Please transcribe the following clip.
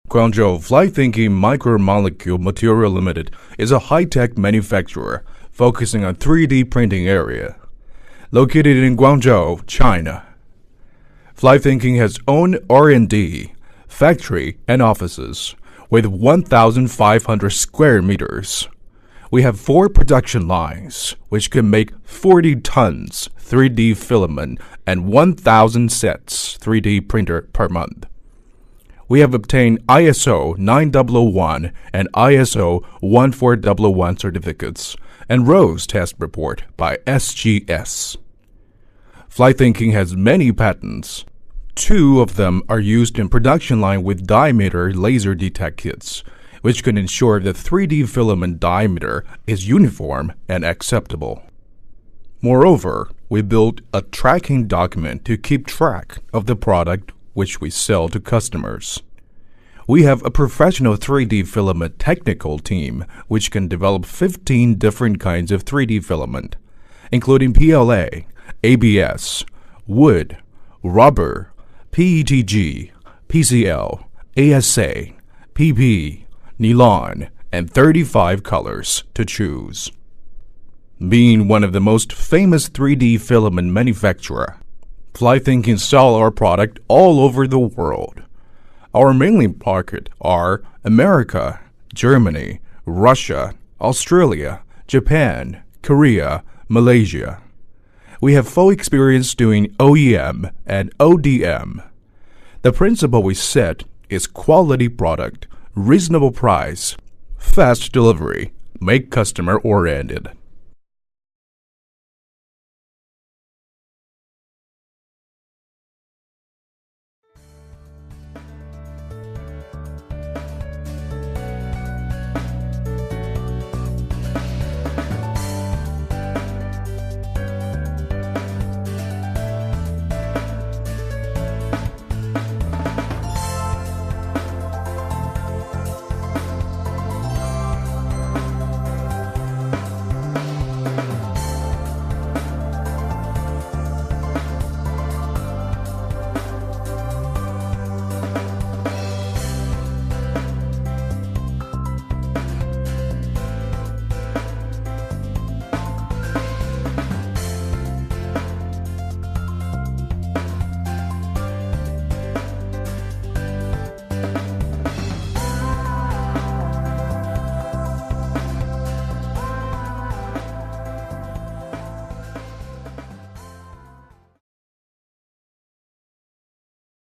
Guangzhou Flythinking Micromolecule Material Limited is a high-tech manufacturer focusing on 3D printing area. Located in Guangzhou, China. Flythinking has own R&D, factory, and offices with 1,500 square meters. We have 4 production lines, which can make 40 tons 3D filament and 1,000 sets 3D printer per month. We have obtained ISO 9001 and ISO 14001 certificates and ROSE test report by SGS. Flythinking has many patents. 2 of them are used in production line with diameter laser detect kits, which can ensure the 3D filament diameter is uniform and acceptable. Moreover, we built a tracking document to keep track of the product which we sell to customers. We have a professional 3D filament technical team which can develop 15 different kinds of 3D filament, including PLA, ABS, wood, rubber, PETG, PCL, ASA, PP, nylon, and 35 colors to choose. Being one of the most famous 3D filament manufacturer, Flythinking sell our product all over the world. Our mainly market are America, Germany, Russia, Australia, Japan, Korea, Malaysia. We have full experience doing OEM and ODM. The principle we set is quality product, reasonable price, fast delivery, make customer oriented.